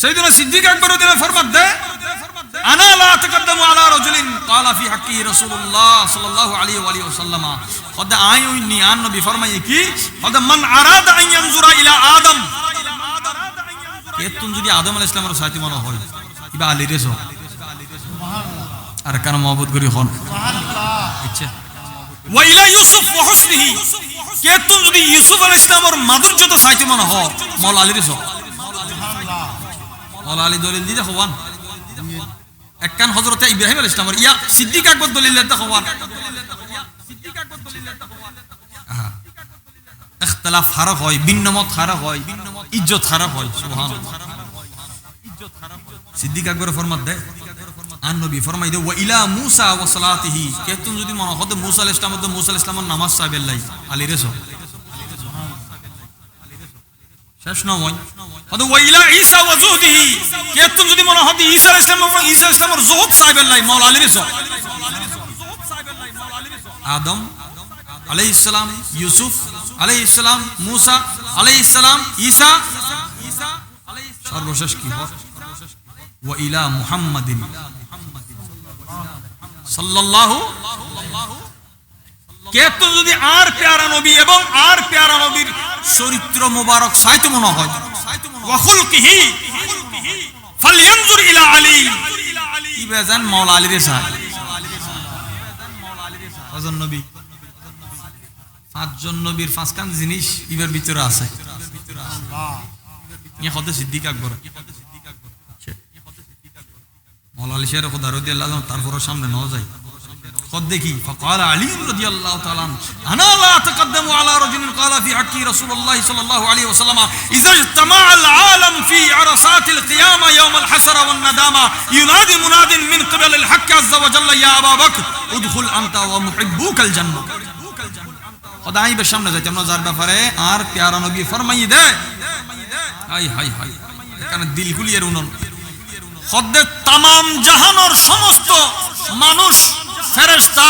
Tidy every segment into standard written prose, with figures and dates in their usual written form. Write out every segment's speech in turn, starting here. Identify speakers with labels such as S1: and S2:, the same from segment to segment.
S1: সাইয়েদনা সিদ্দিক আকবর রাদিয়াল্লাহু ফরমান দে আনা লা তাকাদ্দামু আলা রাজুলিন ক্বালা ফি হাক্কি রাসূলুল্লাহ সাল্লাল্লাহু আলাইহি ওয়া আলিহি ওয়াসাল্লাম কদ আইউনি আন নবী ফরমায়ে কি কদ মান আরাদা আন ইয়ানজুরা ইলা আদম কেতুন যদি আদম আলাইহিস সালামের সাথে মনে হয় ইবা আলী রেছো সুবহানাল্লাহ আর কারণ মহব্বত করি হন সুবহানাল্লাহ আচ্ছা ওয়া ইলা ইউসুফ ওয়া হুসনিহি কেতুন যদি ইউসুফ আলাইহিস সালামের মাধুর্যতা সাথে মনে হয় মাওলা আলী রেছো সুবহানাল্লাহ মাওলা আলী দলিল দিতে হওয়ান একখান হযরত ইব্রাহিম আলাইহিস সালামের ইয়া সিদ্দিক আকবর দলিল দিতে হওয়ান ইখতিলাফ ফারাক হয় বিন্নমত ফারাক হয় ইজ্জত খারাপ হয় সুবহানাল্লাহ সিদ্দিক আকবর ফরমান দেয় আর নবী ফরমাই দে ওয়া ইলা মুসা ওয়া সালাতিহি কেতুন যদি মনে হয় মুসা আলাইহিস সালাম তো মুসা আলাইহিস সালামের নামাজ সাহেবেল্লাই আলী রেছো শেষ নয় হয়তো ওয়া ইলা ঈসা ওয়া যুহদিহি কেতুন যদি মনে হয় ঈসা আলাইহিস সালামের যুহদ সাহেবেল্লাই মাওলা আলী রেছো আদম আলাইহিস সালাম ইউসুফ আলাইহিস সালাম মুসা আলাইহিস সালাম ঈসা সর্বশেষ কি হয় ওয়া ইলা মুহাম্মাদিন সাল্লাল্লাহু কেতু যদি আর প্যারা নবী এবং আর প্যারা নবীর চরিত্র মোবারক সাইতে মনে হয় ওয়া খুলকিহি ফালয়ানজুর ইলা আলী ইবাজান মাওলা আলী রে সাহেব কজন নবী পাঁচজন নবীর পাঁচখান জিনিস ইবার ভিতরে আছে ইয়া হতে সিদ্দিক আকবর মাওলা আলী শের খোদা রাদিয়াল্লাহু তাআলা তারপর সামনে ন যায় خد দেখি فقال علي رضي الله تعالى انا لا اتقدم على رجل قال في حق رسول الله صلى الله عليه وسلم اذا اجتمع العالم في عرصات القيامه يوم الحسره والندامه ينادي مناد من قبل الحق عز وجل يا ابا بكر ادخل انت ومحبوك الجنه খোদাই বে সামনে যাইতে আমরা যার ব্যাপারে আর প্যারা নবী ফরমাই দেয় হাই হাই হাই এখানে দিল খুলিয়ে উনন খদ্দে तमाम জাহানের সমস্ত মানুষ ফেরেশতা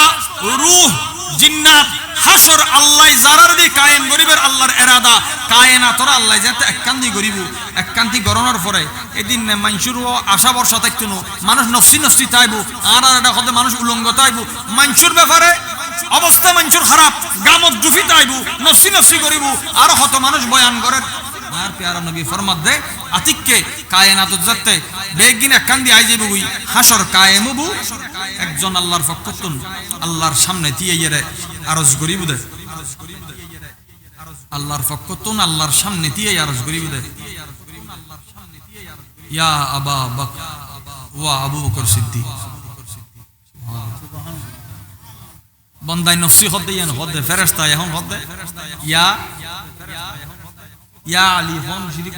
S1: রূহ জিন্নাত হাসর আল্লাহ জারার দি কায়েম গরিবের আল্লাহর ইরাদা কায়নাতর আল্লাহ যাতে এককান্তি গরিব এককান্তি গরনার পরে এদিন মানুষের আশা ভরসা থাকতো না মানুষ নফসি নফসি তাইবো আর এটা হতে মানুষ উলঙ্গ তাইবো মানুষের ব্যাপারে অবস্থা মানুষের খারাপ গামত দুফি তাইবো নফসি নফসি গরিব আর কত মানুষ বয়ান করে আর প্যারা নবী ফরমাত দে আতিককে কায়নাত যাতে বেগিন এককান্তি আই যাইবো গুই হাসর কায়েম হবু একজন আল্লাহর ফকতুন আল্লাহর সামনে তিয়েরে আরজ গরিব দে আল্লাহর ফকতুন আল্লাহর সামনে দিয়ে আরজ গরিব দে ইয়া আবা বকর ওয়া আবু বকর সিদ্দিক সুবহানাল্লাহ বন্দাই নফসি হদ দেন হদ ফেরেশতা এখন হদ ইয়া ইয়া আলী হন সিদ্দিক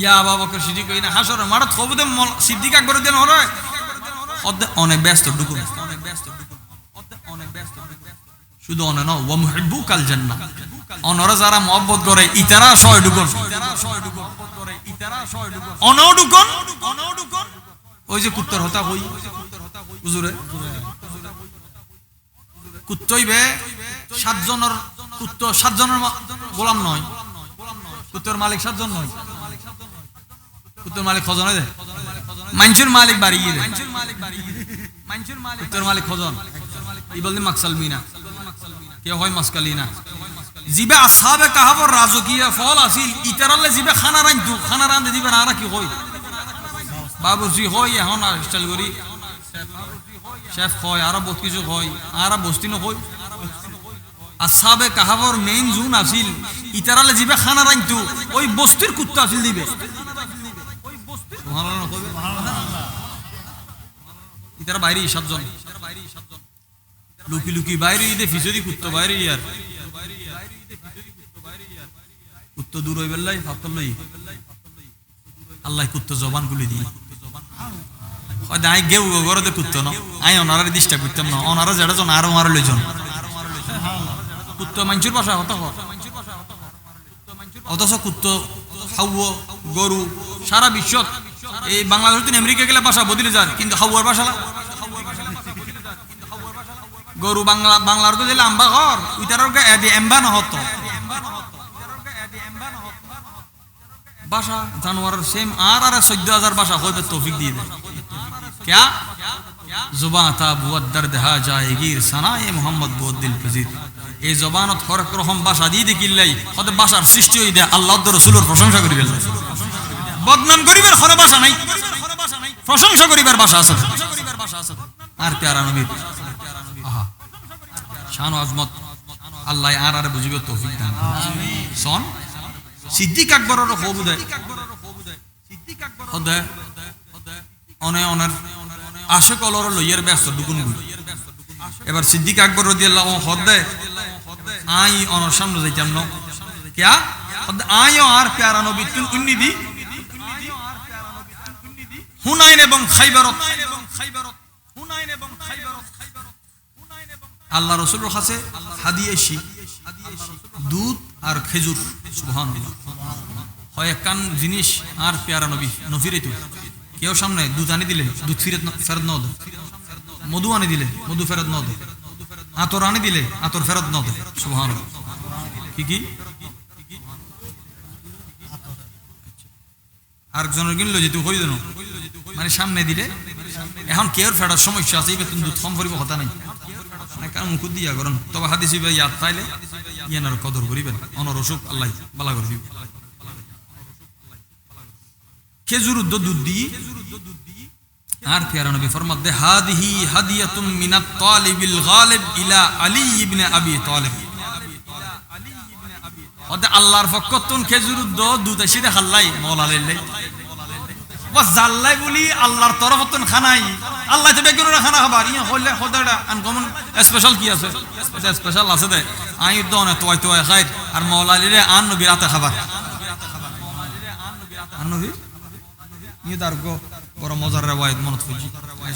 S1: ইয়া আবু বকর সিদ্দিক না হাসর মারত খবদে সিদ্দিক আকবর দেন হরে হদ অনেক ব্যস্ত ডুকুন শুধু অনে ন ওয়া মুহিব্বুকাল জান্নাহ অনরা যারা মহব্বত করে ইতারা 100 ডুকুন অনডুকুন ওই যে কুত্তর হতা কই হুজুরে কুত্তইবে 7 জনের কুত্ত 7 জনের গোলাম নয় কুত্তর মালিক 7 জন নয় কুত্তর মালিক খজন হয় মানসুর মালিক বাড়িয়ে দেয় কুত্তর মালিক খজন এই বলতে মাকসালমিনা কে হয় মাসকালিনা জিবে আসহাবে কাহাবর রাজকীয় ফল আছিল ইতারালে জিবে খানা রাঁধু খানা রাঁধে দিবেন আর কি হয় বাবুজি হয় এখন স্টাইল করি শেফ হয় আর বহুত কিছু হয় আর বস্তি নয় আসহাবে কাহাবর মেইন জুন আছিল ইতারালে জিবে খানা রাঁধু ওই বস্তির কুত্তা আছিল দিবে সুবহানাল্লাহ কইবে সুবহানাল্লাহ ইতারা বাইরে 7 জন লুকি লুকি বাইরে ইদে ফিজরি কুত্তা বাইরে ইয়ার কুত্তা দূর হই বেলাই ফাতল লই আল্লাহ কুত্তা জবান গুলি দি হয় দাই গেউ গরদে কুত্তা ন আই ওনারে ডিস্টার্ব করতাম না ওনারা যেটা জন আর মার লইজন কুত্তা মানচুর ভাষা হতা হয় অথচ কুত্তা হাওয়া গরু সারা বিশ্বত এই বাংলাদেশ থেকে আমেরিকা গেলে ভাষা বদলে যায় কিন্তু হাওয়ার ভাষা গরু বাংলার তো দিলে আম্বা ঘর ওইটার এম্বা না হতো বাসা জানোয়ারের সেম আর 14,000 বাসা হইবে তৌফিক দিয়ে দেয় क्या जुबान था बुअत दर्द हा जाएगीर सनाए मोहम्मद बहुत दिल पजीर এই জবানত হরেক রকম ভাষা দিয়ে দেখিলাই হতে ভাষার সৃষ্টি হই দেয় আল্লাহ তো রাসূলের প্রশংসা করিবেন বদনাম করিবার কোনো ভাষা নাই প্রশংসা করিবার ভাষা আছে আর প্যারা নবী আহা শান ও আজমত আল্লাহ আর বুঝিবে তৌফিক দান আমিন শোন সিদ্দিক আকবরের খবর দেয় সিদ্দিক আকবর হদে অনে অনার আশিক অলর লইয়ের ব্যস্ত দুগুন এবার সিদ্দিক আকবর রাদিয়াল্লাহু আনহু হদে আই অনর সামনে যাইতাম না क्या আইও আর প্যারা নবী তুন উন্নিদি হুনাইন এবং খাইবারত আল্লাহ রাসূলের কাছে হাদিয়া এসি দুধ আর খেজুর সুবহানাল্লাহ হয় কান জিনিস আর প্যারা নবী নফিরে তো কেউ সামনে দুধ আনি দিলে দুধ ফেরত ন দে মধু আনি দিলে মধু ফেরত ন দে আতর আনি দিলে আতর ফেরত ন দে সুবহানাল্লাহ কি আরেকজনের কিনলো যেহেতু হই দেন মানে সামনে দিলে এখন কেউর ফেরার সমস্যা আছে বেতন দুধ কম করিব কথা নাই কারণ মুখ দিয়া করেন তবে হাদিসি ভাই ইয়াদ পাইলে ইয়ানার কদর করিবেন অনর অসুখ আল্লাহ বালা করে দিব খেজুর দুধ দি আর প্যারা নবী ফরমাত দে হাদিহি হাদিয়াতুম মিনাত তালিবিল গালিব ইলা আলী ইবনে আবি তালিব ওতে আল্লাহর পক্ষতুন খেজুর দুধ এসে দেখাল্লাই মওলা লাইলাই ও জাল্লাই বলি আল্লাহর তরফতুন খানাই আল্লাহ তো বেগুনের খানা খাবার ইয়া হইলে হদাটা আনকমন স্পেশাল কি আছে স্পেশাল আছে দে আই দনে তোয় খাই আর মওলা লাইলে আন নবী রাতে খাবার আন নবী নিয়ে তার গো বড় মজার রিওয়ায়াত মনত হইছি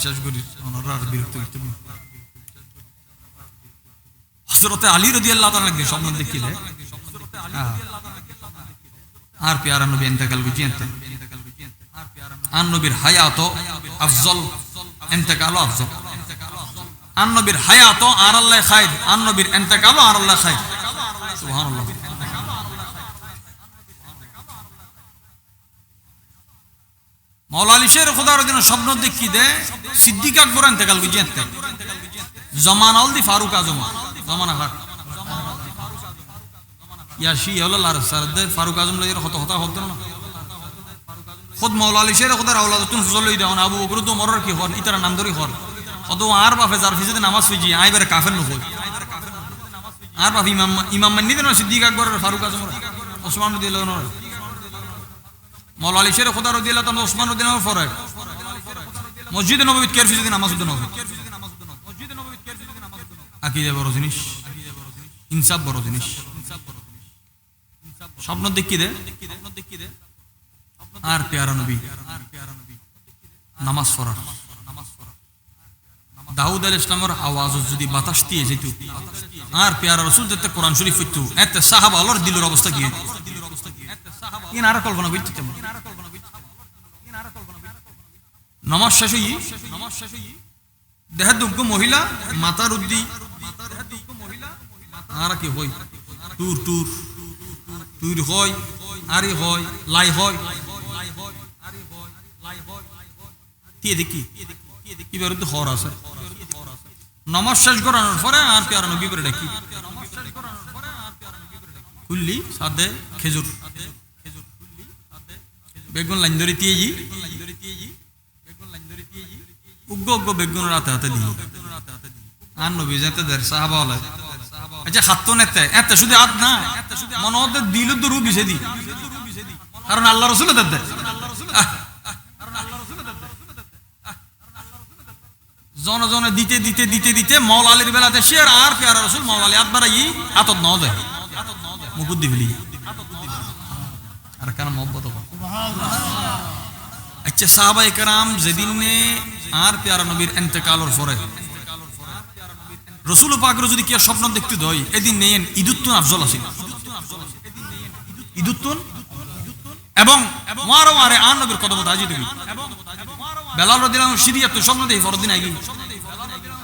S1: শেষ করি ওনার বিরক্ত হইতে হযরত আলী রাদিয়াল্লাহু তাআলা একদিন স্বপ্ন দেখিলে আর প্যারা নবী ইন্তেকাল বুঝিয়েতে আর নবীর হায়াত আফজল ইন্তেকাল আফজল আর নবীর হায়াত আর আল্লাহ খাইর আর নবীর ইন্তেকাল আর আল্লাহ খাইর সুবহানাল্লাহ মাওলা আলী শের খোদার জন্য স্বপ্ন দেখি দে সিদ্দিক আকবর ইন্তেকাল বুঝিয়েতে জমানাল দি ফারুক আজম জমানা হাট ইয়াশি আল্লাহর সারদে ফারুক আজম লইর কত কথা হতো না খুদ মাওলা আলী শের খোদার আওলাদ তুন ফজল লই দাও না আবু বকর তো মরর কি হন ইতারা নাম ধরি হন কত আর বাফে জার ফিজে নামাজ পড়ি আইবারে কাফের ন হই আর বাফ ইমাম মান্নি দেন সিদ্দিক আকবর ফারুক আজম ওসমান রাদিয়াল্লাহু আনহু মাওলা আলী শের খোদার রাদিয়াল্লাহু তাআলা ওসমান রাদিয়াল্লাহু আনহু ফরয় মসজিদে নববীত কের ফিজে নামাজ পড়তে নবী আকীদা বড় জিনিস ইনসাফ বড় জিনিস স্বপ্ন দেখি দে আর প্যারা নবী নামাজ পড়ার দাউদ আলাইহিস সালামের আওয়াজ যদি বাতাস দিয়ে যেত আর প্যারা রাসূল যেতে কোরআন শরীফ পড়তো এতে সাহাবা আল্লাহর দিলের অবস্থা কি ইন আর কল্পনা করতে তেমন নামাজ শেষ হই দেহ দুঃখ মহিলা মাতার উদ্দি আর কি হই টুর টুর টুর হয় আরি হয় লাই হয় কি দেখি কি বেরোতে হর আছে নামাজ শেষ করানোর পরে আর প্যারা নবী করে ডাকি কুল্লি সাদে খেজুর বেগুন লাইন ধরে তিয়েজি উগ্গ উগ্গ বেগুন রাতে হাতে দিই আর নবী যেতে দেয় সাহাবা হলে আচ্ছা খাতো নেতে এত শুধু আদ না মনে হতে দিল তো রূপ বিছে দি কারণ আল্লাহ রাসূল দেয় জন জনে দিতে দিতে দিতে দিতে মাওলা আলীর বেলাতে শের আর প্যারা রাসূল মাওলা আলী আতবার ই আতত ন দেয় মুকুদ দিবলি আর কেন মোহব্বত সুবহানাল্লাহ আচ্ছা সাহাবায়ে কেরাম যেদিন আর প্যারা নবীর ইন্তেকালের পরে রাসূল পাকের যদি কি স্বপ্ন দেখতে দই এদিন নেন ঈদুত্তুন আফজল আছে ঈদুত্তুন এবং মারো মারে আর নবীর কদম তাজি দিবি বেলাল রাদিয়াল্লাহু আনহু সিরিয়াত স্বপ্ন দেখি ফরদিন আগে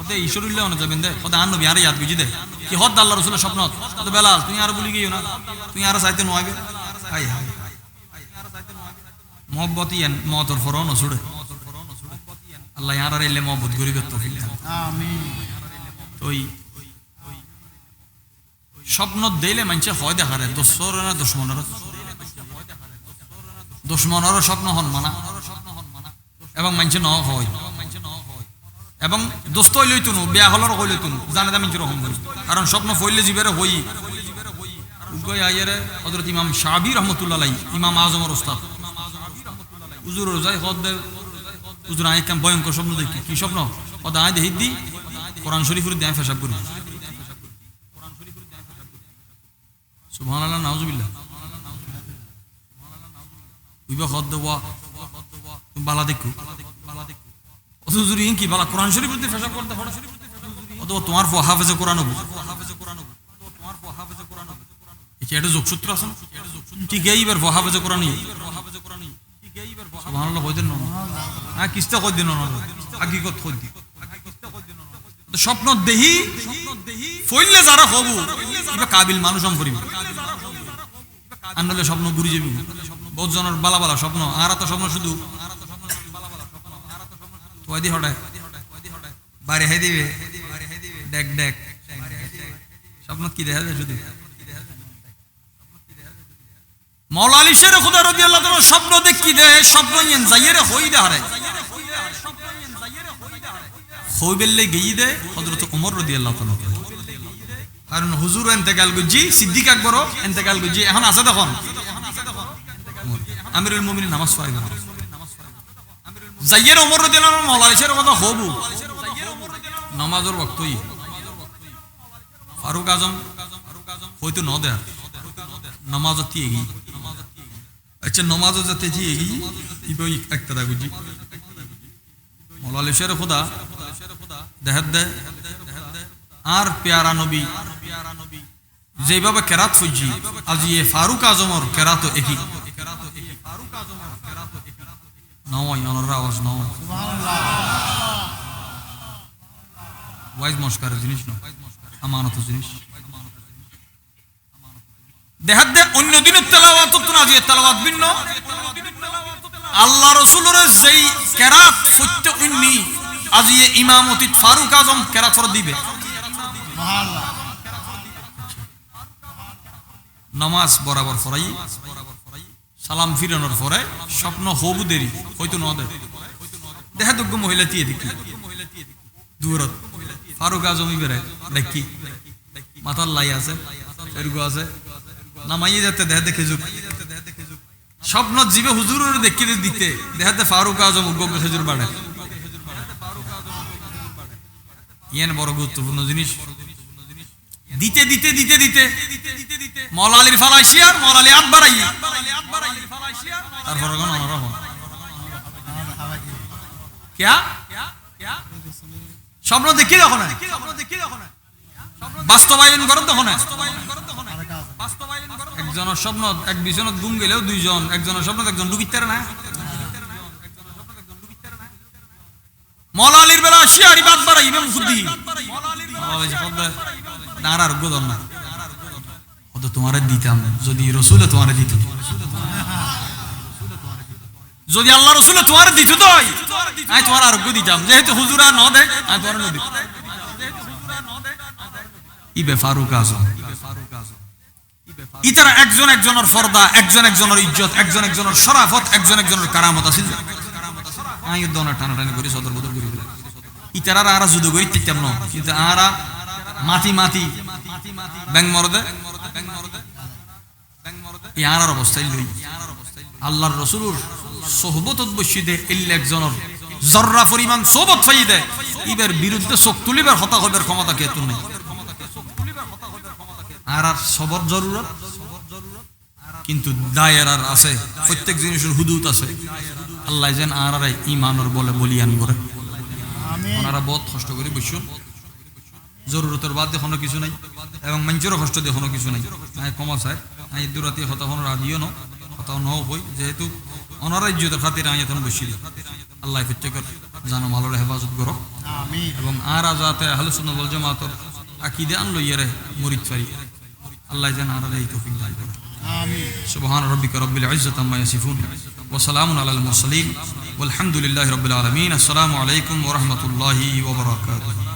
S1: ওতে ঈশ্বরুল্লাহ না যাবেন দে ওতে আর নবী আর ইয়াদ বুঝি দে কি হদ আল্লাহ রাসূলের স্বপ্ন তো বেলাল তুই আর বলি গিয়েও না তুই আর চাইতে নয়বে হাই হাই মহব্বতই মতর ফরও নছুড়ে আল্লাহ ইয়ার এলে মহব্বত গরিবের তৌফিক দান
S2: আমিন
S1: ওই স্বপ্ন দিলে মানুষে হয় দেখারে দোসর না দুশ্মনের স্বপ্ন হন মানা এবং মানুষে ন হয় এবং দোস্ত হইলেই তুনু বেয়া হলর হইলে তুনু জানে দা মিঞ্চুর রকম করি কারণ স্বপ্ন ফইলে জীবের হই উগয় আইয়ারে হযরত ইমাম শাফি রহমাতুল্লাহ আলাইহি ইমাম আজমের উস্তাদ হুজুর যাই হদ হুজুর আই কাম ভয়ঙ্কর স্বপ্ন দেখি কি স্বপ্ন ওদা আই দেহি দি কোরআন শরীফের দিয়ে পেশাব করি সুবহানাল্লাহ নাউজুবিল্লাহ উইবা হদ দেওয়া তুমি বালা দেখো হুজুর ইন কি বালা কোরআন শরীফের দিয়ে পেশাব করতে ফটো শরীফ অথবা তোমার হাফেজে কোরআন হবে এটা যোগসূত্র আছে ঠিক এইবার হাফেজে কোরআন সুবহানাল্লাহ কই দেন না কিস্তা কই দেন না হাকিকত কই দি স্বপ্ন দেহি ফইলে যারা হবু ইবা কাবিল মানুষ আম করিব আনলে স্বপ্ন ঘুরি যাবি বহুত জনের বালা বালা স্বপ্ন আর তো স্বপ্ন শুধু তোই দি হঠাৎ বাইরে হাই দিবে দেখ দেখ স্বপ্ন কি দেখা যায় শুধু মাওলা আলী শের খুদা রাদিয়াল্লাহু তাআলা স্বপ্ন দেখি দে স্বপ্ন ইন যাইরে হই দে হারে হইবেলে গই দে হযরত ওমর রাদিয়াল্লাহু তাআলা কারণ হুজুর ইন্তেকাল গজি সিদ্দিক আকবর ইন্তেকাল গজি এখন আছে দেখুন আমিরুল মুমিনিন নামাজ পড়াইবে যাইরে ওমর রাদিয়াল্লাহু তাআলা মাওলা আলী শের কথা হবু নামাজের ওয়াক্তই ফারুক আজম হয়তো ন দে নামাজ তিয়েগি আচ্ছা নমাজও যাতে তিয়েগি ইবই একটা দাগুজি মাওলা আলী শের খোদা দেহাত দে আর প্যারা নবী যেভাবে কেরাত ফুজি আজ ইয়ে ফারুক আজমর কেরাত একই নয় অনর আওয়াজ নয় ওয়াইজ মস্কার জিনিস নয় আমানত জিনিস দেখাত দে অন্য দিনের তেলাওয়াত তো না যে তেলাওয়াত ভিন্ন আল্লাহ রাসূলের যেই কেরাত সত্য উন্নি আজ ইয়ে ইমামতি ফারুক আজম কেরাত ফর দিবে সুবহানাল্লাহ নামাজ বরাবর ফরাই সালাম ফিরানোর পরে স্বপ্ন হবু দেরি হয়তো ন দে দেখা যোগ্য মহিলা দিয়ে দেখি দূরত ফারুক আজমই বেড়ে দেখি মাথার লাই আছে এরকম আছে নামাইয়ে যেতে দেহ দেখে যুগ স্বপ্ন জীবে হুজুরের দেখে দিতে দেখাতে ফারুক আজম উগ্র খেজুর বাড়ে ইয়েন বড় গুরুত্বপূর্ণ জিনিস দিতে দিতে দিতে দিতে মাওলা আলীর ফালাইশিয়ার মাওলা আলী আট বাড়াই তারপর কোন অনরা হন क्या স্বপ্ন দেখি দেখো না বাস্তবায়ন করো দেখো না একজনের স্বপ্ন এক বিছানত গুম গেলেও দুইজন একজনের স্বপ্ন একজন ডুবিতে না মাওলা আলীর বেলা শিয়ারি বাদ বাড়াই ইমাম খুদ্দি আর আর গোদন না কত তোমারে দিতাম যদি রাসূলে তোমারে দিত যদি আল্লাহ রাসূলে তোমারে দিত তো আমি তোমার আরোগ্য দিতাম যেহেতু হুজুরা ন দেয় আমি তোমার নদী ইবে ফারুক আজম ইতারা একজন একজনের ফরদা একজন একজনের ইজ্জত একজন একজনের শরাফত একজন একজনের কারামত আছিল আমি দোনা টানাটানি করে সদর বদর করে দিলাম ইতারা আর যুদ্ধ করি তিতাম ন কিন্তু আরা মাটি মাটি ব্যাং মরদে ইয়ার অবস্থায় লই আল্লাহর রাসূলুর সোহবতত বসিদে ইল্লা একজনের জররা পরিমাণ সোহবত ফাইদে ইবের বিরুদ্ধে চোখ তুলিবার হতা হবার ক্ষমতা কে তুই নাই আর আর সবর জরুরত কিন্তু দায়েরার আছে প্রত্যেক জিনিসের হুদুদ আছে আল্লাহ যেন আর আর ঈমানের বলে বলিয়ান করে আমিন ওনারা বহুত কষ্ট করে বসুন জরুরতের বাদ দিয়ে কোনো কিছু নাই এবং মানুষেরও কষ্ট দিয়ে কোনো কিছু নাই আমি কমা চাই আমি দূরাতে হতা কোনো রাধিও ন হতাও ন হই যেহেতু ওনারা ইজ্জতের খাতির আমি এখন বসি আল্লাহ প্রত্যেকের জানো ভালোর হেফাজত করো আমিন এবং আর যাতে আহলে সুন্নাত ওয়াল জামাতের আকীদা আনলো ইয়ারে মুরিদ ফারি আল্লাহ যেন আর এই তৌফিক দান করে আমিন সুবহান রাব্বিকা রাব্বিল ইজ্জাতি আম্মা ইয়াসিফুন ওয়া সালামুন আলাল মুরসালিন ওয়ালহামদুলিল্লাহি রাব্বিল আলামিন। আসসালামু আলাইকুম ওয়া রাহমাতুল্লাহি ওয়া বারাকাতুহু।